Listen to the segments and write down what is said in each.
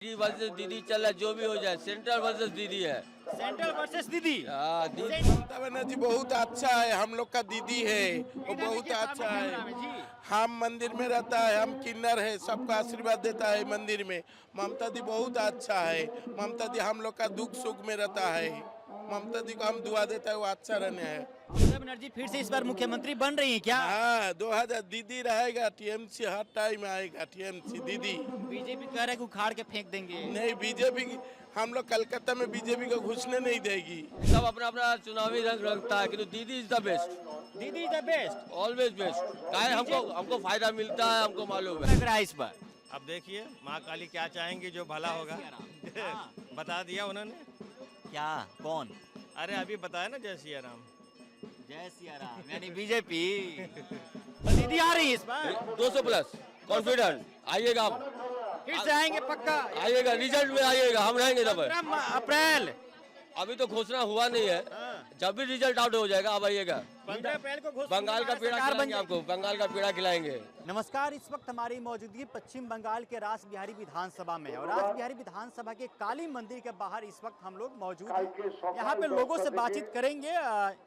दीदी वर्सेस दीदी चल रहा है, जो भी हो जाए, सेंट्रल वर्सेस दीदी है। सेंट्रल वर्सेस दीदी। हाँ दीदी। ममता बनर्जी बहुत अच्छा है, हम लोग का दीदी है, वो बहुत अच्छा है। हम मंदिर में रहता है, हम किन्नर है, सबका आशीर्वाद देता है मंदिर में। ममता दी बहुत अच्छा है, ममता दी हम लोग का दुख सुख में रहता है, ममता दी को हम दुआ देता है, वो अच्छा रहने है। ममता बनर्जी फिर से इस बार मुख्यमंत्री बन रही है क्या? हाँ 2000 दीदी रहेगा, टीएमसी हर टाइम आएगा, टीएमसी दीदी। बीजेपी कह रहा है कि उखाड़ के फेंक देंगे। नहीं बीजेपी, हम लोग कलकत्ता में बीजेपी को घुसने नहीं देगी। सब अपना अपना चुनावी रंग रखता है, किंतु दीदी इज द बेस्ट, दीदी is the best. Always best. काहे हमको फायदा मिलता है, हमको मालूम है। लग रहा है इस बार। अब देखिए माँ काली क्या चाहेंगे, जो भला होगा। बता दिया उन्होंने। क्या? कौन? अरे अभी बताया ना, जय सिया राम। जय सिया राम यानी बीजेपी। दीदी आ रही है इस बार। 200 प्लस कॉन्फिडेंट आइएगा आप, फिर से आएंगे पक्का। आइएगा, रिजल्ट में आइएगा, हम रहेंगे तब। 15 अप्रैल। अभी तो घोषणा हुआ नहीं है, जब भी रिजल्ट आउट हो जाएगा अब आइएगा। 15 अप्रैल को घोषणा। बंगाल का पेड़ा खिलाएंगे आपको, बंगाल का पेड़ा खिलाएंगे। नमस्कार, इस वक्त हमारी मौजूदगी पश्चिम बंगाल के रास बिहारी विधानसभा में है और रास बिहारी विधानसभा के काली मंदिर के बाहर इस वक्त हम लोग मौजूद हैं। यहाँ पे लोगों से बातचीत करेंगे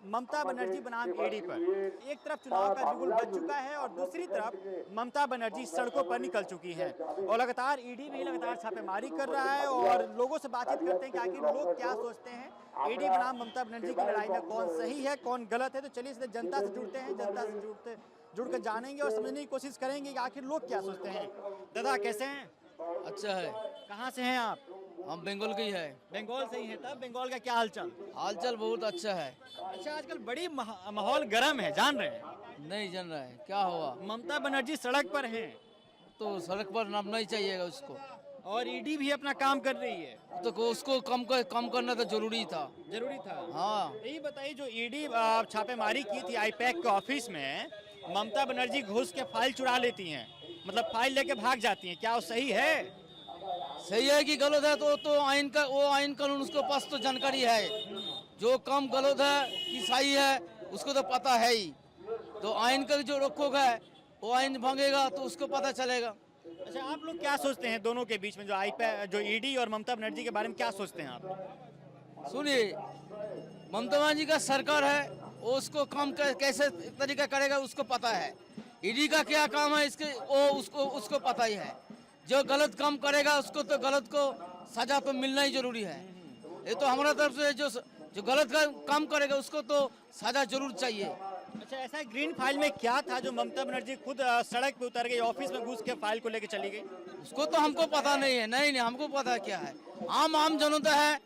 ममता बनर्जी बनाम ईडी पर। एक तरफ चुनाव का बिगुल बज चुका है और दूसरी तरफ ममता बनर्जी सड़कों पर निकल चुकी है और लगातार ईडी भी लगातार छापेमारी कर रहा है और लोगों से बातचीत करते हैं कि आखिर लोग क्या सोचते हैं, ईडी बनाम ममता बनर्जी की लड़ाई में कौन सही है कौन गलत है। तो चलिए इसलिए जनता से जुड़ते हैं, जनता से जुड़कर जानेंगे और समझने की कोशिश करेंगे कि आखिर लोग क्या सोचते हैं। दादा कैसे हैं? अच्छा है। कहाँ से हैं आप? हम बंगाल के ही है। बंगाल से ही हैं। तब बंगाल का क्या हालचाल? हालचाल बहुत अच्छा है। अच्छा, आजकल बड़ी माहौल गर्म है, जान रहे हैं? नहीं जान रहा है क्या हुआ। ममता बनर्जी सड़क पर हैं तो सड़क पर नाम नहीं चाहिएगा उसको, और ईडी भी अपना काम कर रही है, तो उसको कम करना तो जरूरी था। जरूरी था। हाँ, यही बताइए, जो ईडी छापेमारी की थी आईपैक के ऑफिस में, ममता बनर्जी घुस के फाइल चुरा लेती हैं, मतलब फाइल लेके भाग जाती हैं, क्या वो सही है? सही है कि गलत है तो आइन का वो आइन कानून उसको पास तो जानकारी है। जो काम गलत है कि सही है उसको तो पता है ही। तो आइन का जो रखोगा वो आइन भागेगा तो उसको पता चलेगा। अच्छा, आप लोग क्या सोचते हैं दोनों के बीच में, जो ईडी और ममता बनर्जी के बारे में क्या सोचते हैं आप? सुनिए, ममता बनर्जी का सरकार है, वो उसको काम कैसे तरीका करेगा उसको पता है। ईडी का क्या काम है इसके वो उसको पता ही है। जो गलत काम करेगा उसको तो गलत को सजा तो मिलना ही जरूरी है। ये तो हमारा तरफ से जो गलत काम करेगा उसको तो सजा जरूर चाहिए। अच्छा, ऐसा ग्रीन फाइल में क्या था जो ममता बनर्जी खुद सड़क पे उतर गई, ऑफिस में घुस के फाइल को लेके चली गई? उसको तो हमको पता नहीं है। नहीं हमको पता है क्या है। आम जनता है,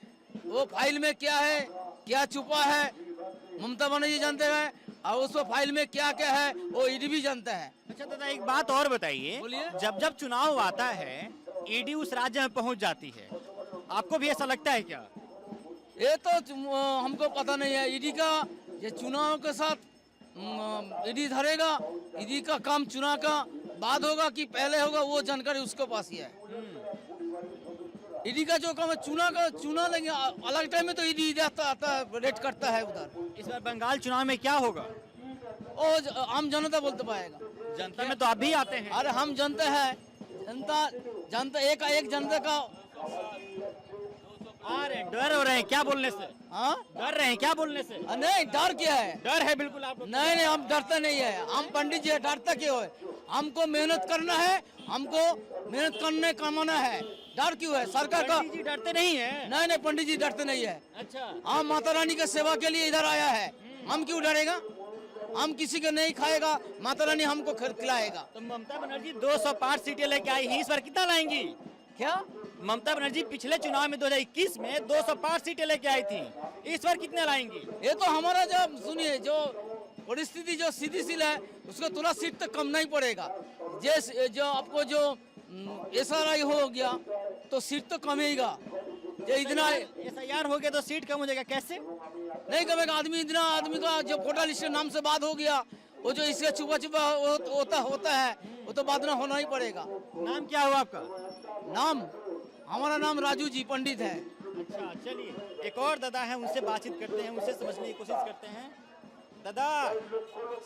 वो फाइल में क्या है क्या छुपा है ममता बनर्जी जानते हैं, और उस फाइल में क्या क्या है वो ईडी भी जानता है। अच्छा दादा, एक बात और बताइए, बोलिए। जब चुनाव आता है ईडी उस राज्य में पहुंच जाती है, आपको भी ऐसा लगता है क्या? ये तो हमको पता नहीं है। ईडी का ये चुनाव के साथ ईडी धरेगा, ईडी का काम चुनाव का बाद होगा कि पहले होगा वो जानकारी उसके पास ही है। ईडी का जो काम है चुना लेंगे अलग टाइम में, तो ईडी आता है रेड करता है उधर। इस बार बंगाल चुनाव में क्या होगा? और आम जनता बोलते पाएगा। जनता में तो आप भी आते हैं। अरे हम जानते हैं, जनता एक जनता का आ रहे डर हो रहे हैं क्या बोलने से? हाँ, डर रहे हैं क्या बोलने से? नहीं डर क्या है? डर है बिल्कुल आप लोग। नहीं हम डरते नहीं है। हम पंडित जी डरता क्यों है? हमको मेहनत करना है, हमको मेहनत करने कमाना है। डर क्यों है? सरकार का पंडित जी डरते नहीं है? नहीं पंडित जी डरते नहीं है। अच्छा, हम माता रानी की सेवा के लिए इधर आया है, हम क्यों डरेगा? हम किसी को नहीं खाएगा, माता रानी हमको खिलाएगा। तो ममता बनर्जी 205 सीटें लेके आई हैं, इस बार कितना लाएंगी? क्या? ममता बनर्जी पिछले चुनाव में 2021 में 205 सीटें लेके आई थी, इस बार कितने लाएंगी? ये तो हमारा जब सुनिए, जो परिस्थिति जो सीधी सी है उसको थोड़ा सीट तक कम नहीं पड़ेगा। जैसे जो आपको जो SRI हो गया तो सीट तो कमेगा। जो इतना SIR हो गया तो सीट कम हो जाएगा, कैसे? नहीं कमेगा। आदमी का जो कोटा लिस्ट नाम से बात हो गया, वो जो इसका छुपा होता है वो तो बाद में होना ही पड़ेगा। नाम क्या हुआ आपका? नाम हमारा नाम राजू जी पंडित है। अच्छा, चलिए एक और दादा है, उनसे बातचीत करते हैं, उनसे समझने की कोशिश करते हैं। दादा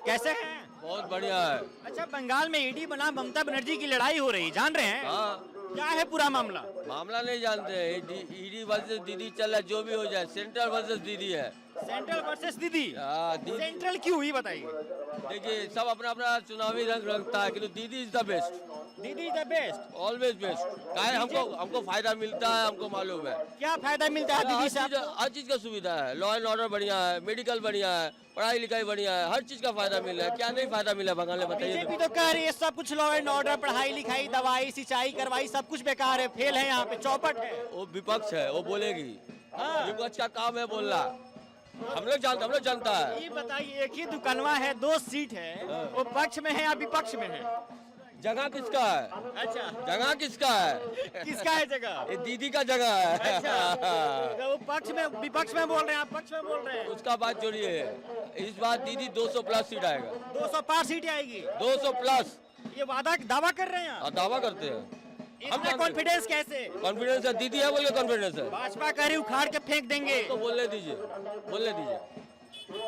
कैसे हैं? बहुत बढ़िया है। अच्छा, बंगाल में ईडी बना ममता बनर्जी की लड़ाई हो रही, जान रहे हैं? हाँ क्या है पूरा मामला? मामला नहीं जानते हैं। ईडी वर्सेस दीदी चल रहा है, जो भी हो जाए। सेंट्रल वर्सेस दीदी है। सेंट्रल वर्सेस दीदी। हाँ, दीदी। सेंट्रल क्यों हुई बताइए? देखिए, सब अपना अपना चुनावी रंग रखता है, किंतु दीदी इज द बेस्ट, दीदी is the best. Always best. काहे हमको फायदा मिलता है, हमको मालूम है। क्या फायदा मिलता है दीदी से आपको? हर चीज का सुविधा है। लॉ एंड ऑर्डर बढ़िया है, मेडिकल बढ़िया है, पढ़ाई लिखाई बढ़िया है, हर चीज का फायदा मिल रहा है। क्या नहीं फायदा मिला बंगाल में, बताइए। बीजेपी तो कह रही है सब कुछ लॉ एंड ऑर्डर, पढ़ाई लिखाई, दवाई, सिंचाई, करवाई, सब कुछ बेकार है, फेल है, यहाँ पे चौपट है। वो विपक्ष है, वो बोलेगी। हाँ। विपक्ष का काम है बोलना। हम लोग जानता है। ये बताइए, एक ही दुकानवा है, 2 सीट है, वो पक्ष में है या विपक्ष में है? जगह किसका है? अच्छा, जगह किसका है? किसका है जगह? ये दीदी का जगह है। अच्छा, तो वो पक्ष में, विपक्ष में बोल रहे हैं, आप पक्ष में बोल रहे हैं। उसका बात छोड़िए। इस बार दीदी 200 प्लस सीट आएगा। 200 पार सीट आएगी। 200 प्लस। ये दावा कर रहे हैं आप? और दावा करते हैं। इतना कॉन्फिडेंस कैसे? कॉन्फिडेंस है, दीदी है बोल के कॉन्फिडेंस है। भाजपा कह रही उखाड़ के फेंक देंगे। तो बोलने दीजिए।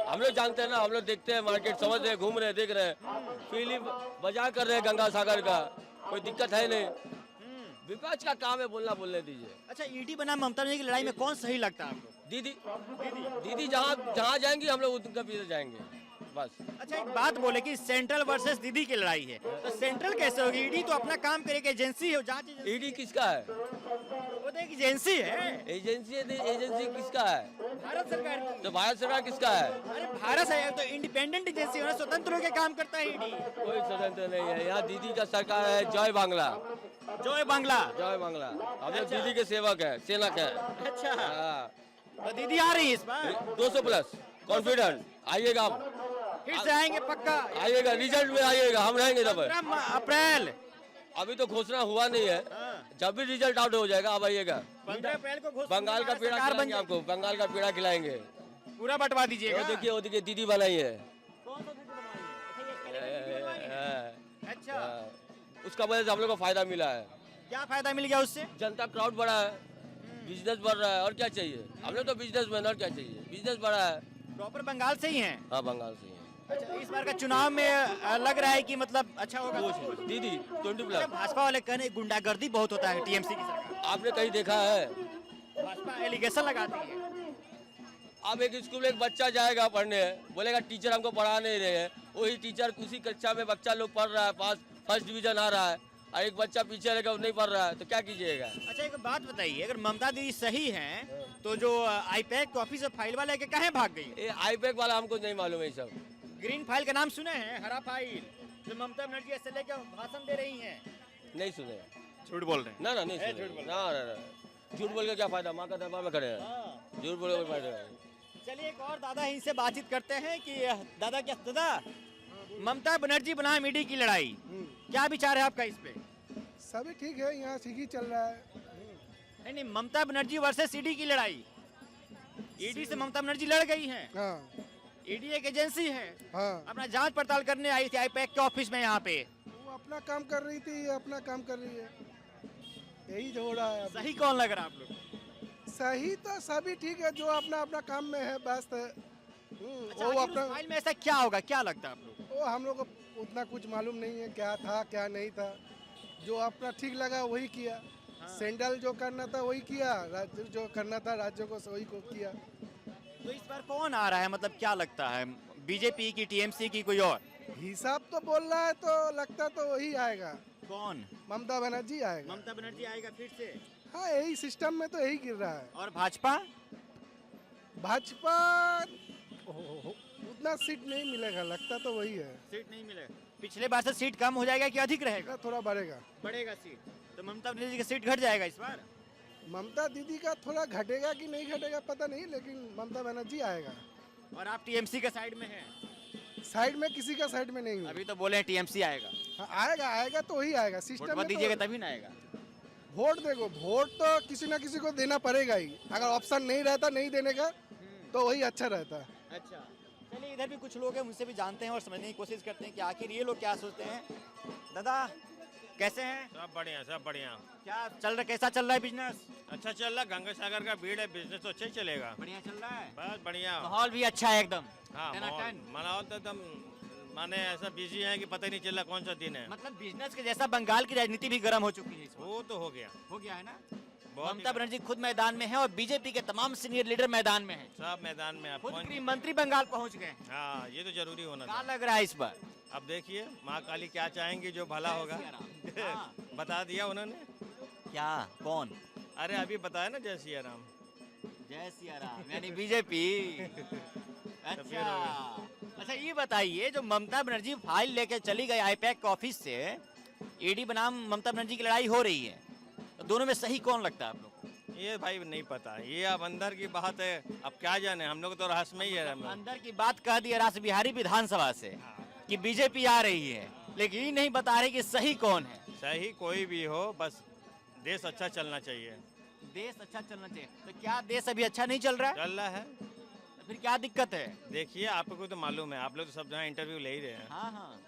हम लोग जानते हैं ना, हम लोग देखते हैं, मार्केट समझ रहे हैं, घूम रहे हैं, देख रहे हैं, फिल्म बजा कर रहे हैं गंगा सागर का, कोई दिक्कत है नहीं। विपक्ष का काम है बोलने दीजिए। अच्छा, ईडी बनाम ममता बनर्जी की लड़ाई में कौन सही लगता है आपको? दीदी जहाँ जाएंगी हम लोग उनका पीछे जाएंगे, बस। अच्छा, एक बात बोले कि सेंट्रल वर्सेस दीदी की लड़ाई है, तो सेंट्रल कैसे होगी? ईडी तो अपना काम करेगी, एजेंसी है, जांच एजेंसी। ईडी किसका है? वो तो एक एजेंसी है। एजेंसी किसका है? भारत सरकार की। तो भारत सरकार किसका है? अरे भारत है तो इंडिपेंडेंट एजेंसी है, स्वतंत्र होकर काम करता है ईडी। कोई स्वतंत्र नहीं है यहाँ। दीदी का सरकार है, जय बांग्ला। जय बांग्ला। हम लोग दीदी के सेवक है, सेवक है। अच्छा, हाँ। तो दीदी आ रही है इस बार? 200 प्लस कॉन्फिडेंट। आइएगा आप, फिर से आएंगे पक्का? आइएगा, रिजल्ट में आइएगा, हम रहेंगे तब। 15 अप्रैल। अभी तो घोषणा हुआ नहीं है, जब भी रिजल्ट आउट हो जाएगा अब आइएगा। 15 अप्रैल को घोषणा। बंगाल का पेड़ा खिलाएंगे आपको, बंगाल का पेड़ा खिलाएंगे। पूरा बंटवा दीजिएगा। वो देखिए दीदी बनाई है। अच्छा, उसका वजह से हम लोग को फायदा मिला है। क्या फायदा मिल गया उससे? जनता क्राउड बढ़ा है, बिजनेस बढ़ रहा है, और क्या चाहिए? हम लोग तो बिजनेसमैन, और क्या चाहिए? बिजनेस बढ़ा है। प्रॉपर बंगाल से ही हैं? हाँ, बंगाल से ही है। अच्छा, इस बार का चुनाव में लग रहा है कि मतलब अच्छा होगा। दीदी 20 अच्छा, प्लस। भाजपा वाले कहने गुंडागर्दी बहुत होता है टीएमसी की सरकार। आपने कहीं देखा है? भाजपा एलिगेशन लगाती है। अब एक स्कूल में एक बच्चा जाएगा पढ़ने, बोलेगा टीचर हमको पढ़ा नहीं रहे हैं। वही टीचर उसी कक्षा में बच्चा लोग पढ़ रहा है, फर्स्ट डिवीजन आ रहा है, और एक बच्चा पीछे रहेगा, नहीं पढ़ रहा है, तो क्या कीजिएगा? अच्छा, एक बात बताइए, अगर ममता दीदी सही हैं तो जो आईपैक कॉपी से फाइल वाला लेके कहाँ भाग गई? ये आईपैक वाला हमको नहीं मालूम है। ये सब ग्रीन फाइल का नाम सुने हैं? हरा फाइल जो ममता बनर्जी ऐसे लेके भाषण दे रही हैं। नहीं सुने। झूठ बोल रहे हैं। ना नहीं सुने। ना, झूठ बोल के क्या फायदा? माँ का दरबार में खड़े हैं, झूठ बोले कोई फायदा नहीं। चलिए, एक और दादा ही से बातचीत करते हैं कि दादा ममता बनर्जी बनाम ईडी की लड़ाई, क्या विचार है आपका इस पे? सभी ठीक है, यहाँ ठीक ही चल रहा है। नहीं, ममता बनर्जी वर्सेस ईडी की लड़ाई। ईडी से ममता बनर्जी लड़ गई हैं। हाँ ईडी एक एजेंसी है, हाँ, अपना जांच पड़ताल करने आई थी आईपैक के ऑफिस में यहाँ पे। वो अपना काम कर रही थी, ये अपना काम कर रही है, यही हो रहा है। सही कौन लग रहा है आप लोग? सही तो सभी ठीक है, जो अपना अपना काम में है व्यस्त है। अच्छा, वो आखिर अपना, उस फाइल में ऐसा क्या होगा, क्या लगता है आप लोग? वो हम लोग को उतना कुछ मालूम नहीं है, क्या था क्या नहीं था। जो अपना ठीक लगा वही किया। सेंट्रल जो करना था वही किया, राज्य जो करना था राज्य को वही को किया। तो इस बार कौन आ रहा है, मतलब क्या लगता है? बीजेपी की, टीएमसी की, कोई और? हिसाब तो बोल रहा है तो लगता तो वही आएगा। कौन? ममता बनर्जी आएगा। ममता बनर्जी आएगा फिर से? हाँ, यही सिस्टम में तो यही गिर रहा है। और भाजपा? भाजपा उतना सीट नहीं मिलेगा, लगता तो वही है। सीट नहीं मिलेगा? पिछले बार से सीट कम हो जाएगा कि अधिक रहेगा? थोड़ा बढ़ेगा। बढ़ेगा सीट। तो ममता बनर्जी का सीट घट जाएगा इस बार? ममता दीदी का थोड़ा घटेगा कि नहीं घटेगा पता नहीं, लेकिन ममता बनर्जी आएगा। और आप टीएमसी के साइड में हैं? साइड में किसी का साइड में नहीं हूँ। अभी तो बोले हैं टीएमसी आएगा। हाँ, आएगा तो वही आएगा। सिस्टम में दीजिएगा तभी ना आएगा। वोट देखो, वोट तो किसी ना किसी को देना पड़ेगा ही। अगर ऑप्शन नहीं रहता नहीं देने का तो वही अच्छा रहता। अच्छा, चलिए, इधर भी कुछ लोग हैं, उनसे भी जानते हैं और समझने की कोशिश करते हैं कि आखिर ये लोग क्या सोचते हैं। दादा कैसे हैं? सब बढ़िया, सब बढ़िया। क्या चल रहा, कैसा चल रहा है बिजनेस? अच्छा चल रहा, गंगा सागर का भीड़ है, बिजनेस तो अच्छा ही चलेगा। बढ़िया चल रहा है, बस बढ़िया। माहौल भी अच्छा है एकदम। हाँ, टनाटन। माहौल तो एकदम माने ऐसा बिजी है कि पता ही नहीं चल रहा कौन सा दिन है। मतलब बिजनेस के जैसा बंगाल की राजनीति भी गर्म हो चुकी है इस वक्त। वो तो हो गया। हो गया है ना। बहुत ममता ही- बनर्जी खुद मैदान में है और बीजेपी के तमाम सीनियर लीडर मैदान में हैं। सब मैदान में आप खुद कौन- गृह मंत्री बंगाल पहुंच गए हैं। हाँ, ये तो जरूरी होना क्या था। लग रहा है इस बार? अब देखिए माँ काली क्या चाहेंगी जो भला होगा। हाँ। बता दिया उन्होंने। क्या? कौन? अरे अभी बताया ना जय सिया राम। जय सिया राम यानी बीजेपी। अच्छा अच्छा, ये बताइए जो ममता बनर्जी फाइल लेके चली गई आईपैक ऑफिस से, ईडी बनाम ममता बनर्जी की लड़ाई हो रही है, तो दोनों में सही कौन लगता है आप लोग को? ये भाई नहीं पता, ये अब अंदर की बात है। अब क्या जाने, हम लोग तो रहस्य में ही है। हम लोग। अंदर की बात कह दी रास बिहारी विधानसभा से कि बीजेपी आ रही है, लेकिन ये नहीं बता रहे कि सही कौन है। सही कोई भी हो, बस देश अच्छा चलना चाहिए। देश अच्छा चलना चाहिए, तो क्या देश अभी अच्छा नहीं चल रहा है? चल रहा है। तो फिर क्या दिक्कत है? देखिए आपको तो मालूम है, आप लोग तो सब जगह इंटरव्यू ले ही रहे हैं। हाँ हाँ,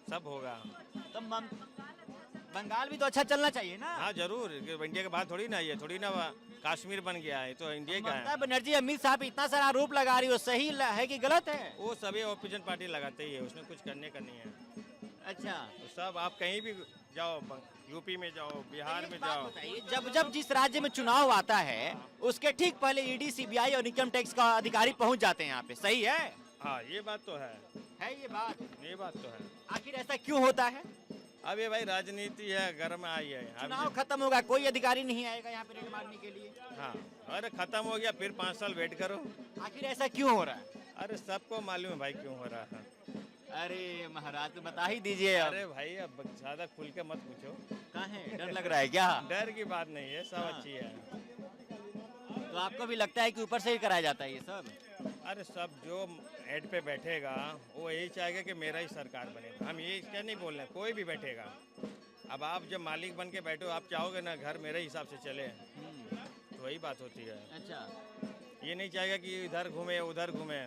सब होगा। तो बंगाल भी तो अच्छा चलना चाहिए ना। हाँ जरूर, इंडिया के बात थोड़ी ना, ये थोड़ी ना काश्मीर बन गया है, तो इंडिया का ममता है। बनर्जी अमित शाह पे इतना सारा आरोप लगा रही हो, सही है कि गलत है? वो सभी ऑपोजिशन पार्टी लगाते ही है, उसमें कुछ करने का नहीं है। अच्छा, तो सब आप कहीं भी जाओ, यूपी में जाओ, बिहार में जाओ। बताइए, जब जब जिस राज्य में चुनाव आता है उसके ठीक पहले ईडी, सीबीआई और इनकम टैक्स का अधिकारी पहुंच जाते हैं यहाँ पे, सही है? हाँ ये बात तो है, ये बात। ये बात तो है। आखिर ऐसा क्यों होता है? अब ये भाई राजनीति है, घर में आई है। अब चुनाव खत्म होगा, कोई अधिकारी नहीं आएगा यहाँ पे रेड मारने के लिए। हाँ, अरे खत्म हो गया, फिर 5 साल वेट करो। आखिर ऐसा क्यों हो रहा है? अरे सबको मालूम है भाई क्यों हो रहा है। अरे महाराज, तो बता ही दीजिए अब। अरे भाई अब ज्यादा खुल के मत पूछो। कहाँ है? डर लग रहा है क्या? डर की बात नहीं है, सब हाँ। अच्छी है। तो आपको भी लगता है कि ऊपर से ही कराया जाता है ये सब? अरे सब जो हेड पे बैठेगा वो यही चाहेगा कि मेरा ही सरकार बनेगा। हम ये क्या नहीं बोल रहे, कोई भी बैठेगा। अब आप जब मालिक बन के बैठो, आप चाहोगे ना घर मेरे हिसाब से चले, तो वही बात होती है। अच्छा, ये नहीं चाहेगा कि इधर घूमे उधर घूमे।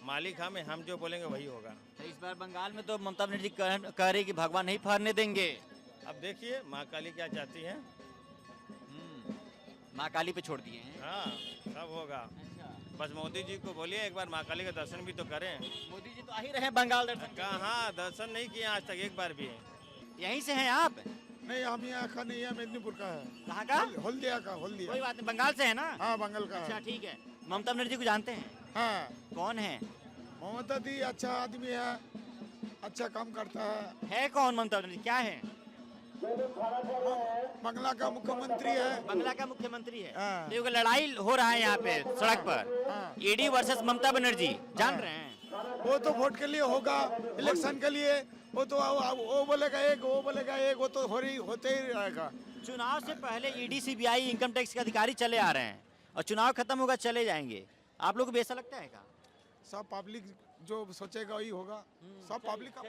मालिक हम जो बोलेंगे वही होगा। तो इस बार बंगाल में तो ममता बनर्जी कह रही कि भगवान नहीं फहरने देंगे। अब देखिए माँ काली क्या चाहती है। माँ काली पे छोड़ दिए हैं। हाँ सब होगा। अच्छा, बस मोदी जी को बोलिए एक बार माँ काली का दर्शन भी तो करें। मोदी जी तो आ ही रहे हैं बंगाल दर्शन। कहाँ दर्शन नहीं किए आज तक एक बार भी। यहीं से हैं आप? नहीं, हम यहाँ का नहीं है, मेदिनीपुर का है। कहाँ का? हल्दिया का, कोई हल्दिया। बात नहीं, बंगाल से है ना? हाँ, बंगाल का अच्छा है। ठीक है। ममता बनर्जी को जानते हैं? हाँ, कौन है? ममता दी अच्छा आदमी है, अच्छा काम करता है। कौन ममता बनर्जी? क्या है? बंगला का मुख्यमंत्री है। बंगला का मुख्यमंत्री है। हाँ। देखो लड़ाई हो रहा है यहाँ पे सड़क पर, हाँ। ईडी वर्सेस ममता बनर्जी, जान रहे हैं? वो तो वोट के लिए होगा, इलेक्शन के लिए। वो तो वो बोलेगा एक, वो बोलेगा एक, वो तो होते ही रहेगा। चुनाव से पहले ईडी, सीबीआई, इनकम टैक्स के अधिकारी चले आ रहे हैं और चुनाव खत्म होगा चले जाएंगे। आप लोग को भी ऐसा लगता है क्या? सब पब्लिक जो सोचेगा वही होगा। सब पब्लिक का।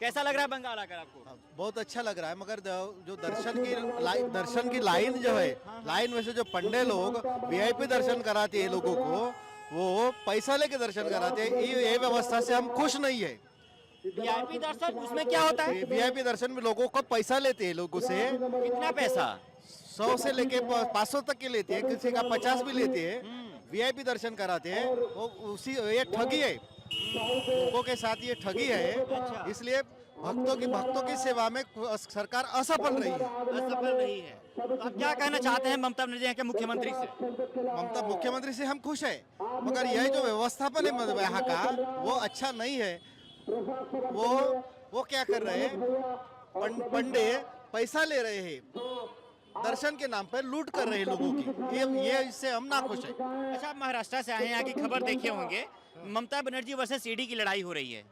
कैसा लग रहा है बंगाल आकर आपको? बहुत अच्छा लग रहा है, मगर जो दर्शन की लाइन जो है, लाइन में से जो पंडे लोग वीआईपी दर्शन कराते हैं लोगों को, वो पैसा लेके दर्शन कराते हैं। ये व्यवस्था से हम खुश नहीं है। वीआईपी दर्शन, उसमें क्या होता है? वीआईपी दर्शन में लोगों को पैसा लेते हैं, लोगों से कितना पैसा? 100 से लेके 500 तक के लेते हैं, किसी का 50 भी लेते हैं। वीआईपी दर्शन कराते हैं, वो ये ठगी है, लोगों के साथ ये ठगी है। इसलिए भक्तों की सेवा में सरकार असफल रही है। असफल रही है। तो आप क्या कहना चाहते हैं ममता बनर्जी के मुख्यमंत्री से? ममता मुख्यमंत्री से हम खुश है, मगर यह जो व्यवस्थापन है यहाँ का वो अच्छा नहीं है। वो क्या कर रहे हैं, पंडे पैसा ले रहे हैं, दर्शन के नाम पर लूट कर रहे हैं लोगों की। ये इससे हम ना खुश है। अच्छा, आप महाराष्ट्र से आए हैं, यहाँ की खबर देखे होंगे, ममता बनर्जी वर्सेस ईडी की लड़ाई हो रही है,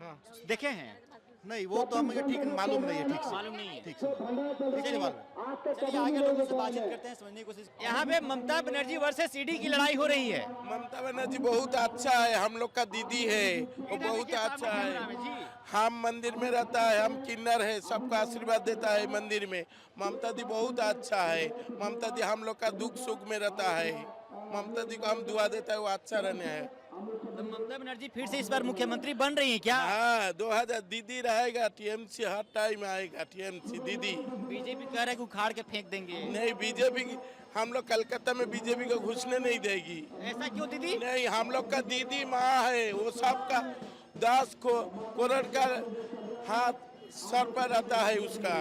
देखे हैं? नहीं, वो तो हमें ठीक मालूम नहीं है। ठीक से मालूम नहीं है। ठीक से मालूम। चलिए आगे लोगों से बातचीत करते हैं, समझने की कोशिश। यहाँ पे ममता बनर्जी वर्सेस ईडी की लड़ाई हो रही है। ममता बनर्जी बहुत अच्छा है, हम लोग का दीदी है, वो बहुत अच्छा है। हम मंदिर में रहता है, हम किन्नर है, सबका आशीर्वाद देता है मंदिर में। ममता दी बहुत अच्छा है। ममता दी हम लोग का दुख सुख में रहता है। ममता दी को हम दुआ देता है, वो अच्छा रहने है। तो ममता बनर्जी फिर से इस बार मुख्यमंत्री बन रही है क्या? हाँ, 2000 दीदी रहेगा, टीएमसी हर टाइम आएगा। टीएमसी दीदी। बीजेपी कह रहा है कि उखाड़ के फेंक देंगे। नहीं, बीजेपी हम लोग कलकत्ता में बीजेपी को घुसने नहीं देगी। ऐसा क्यों दीदी? नहीं, हम लोग का दीदी माँ है, वो सबका 10 करोड़ का हाथ सर पर रहता है उसका।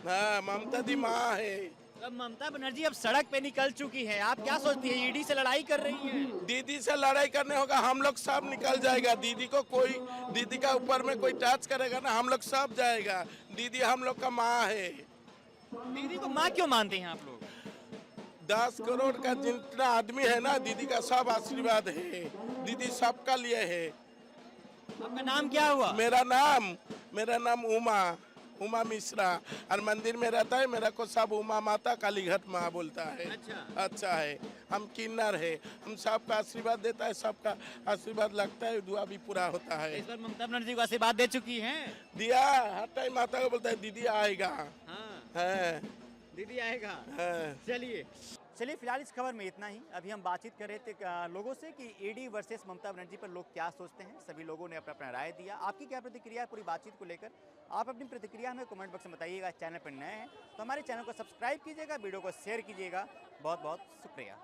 हाँ, ममता दी माँ है। अब ममता बनर्जी अब सड़क पे निकल चुकी है, आप क्या सोचती है? ईडी से लड़ाई कर रही है। दीदी से लड़ाई करने होगा, हम लोग सब निकल जाएगा। दीदी को कोई, दीदी का ऊपर में कोई टच करेगा ना, हम लोग सब जाएगा। दीदी हम लोग का माँ है। दीदी को माँ क्यों मानते हैं आप लोग? 10 करोड़ का जितना आदमी है ना, दीदी का सब आशीर्वाद है। दीदी सबका लिए है। आपका नाम क्या हुआ? मेरा नाम उमा मिश्रा, और मंदिर में रहता है। मेरा को सब उमा माता कालीघाट माँ बोलता है। अच्छा है। हम किन्नर है, हम सबका आशीर्वाद देता है, सबका आशीर्वाद लगता है, दुआ भी पूरा होता है। इस बार ममता बनर्जी को आशीर्वाद दे चुकी हैं? दिया, हर टाइम माता को बोलता है दीदी आएगा। हाँ, दीदी आएगा। हाँ। चलिए फिलहाल इस खबर में इतना ही। अभी हम बातचीत कर रहे थे लोगों से कि ईडी वर्सेस ममता बनर्जी पर लोग क्या सोचते हैं। सभी लोगों ने अपना अपना राय दिया। आपकी क्या प्रतिक्रिया है पूरी बातचीत को लेकर? आप अपनी प्रतिक्रिया हमें कमेंट बॉक्स में बताइएगा। चैनल पर नए हैं तो हमारे चैनल को सब्सक्राइब कीजिएगा, वीडियो को शेयर कीजिएगा। बहुत बहुत शुक्रिया।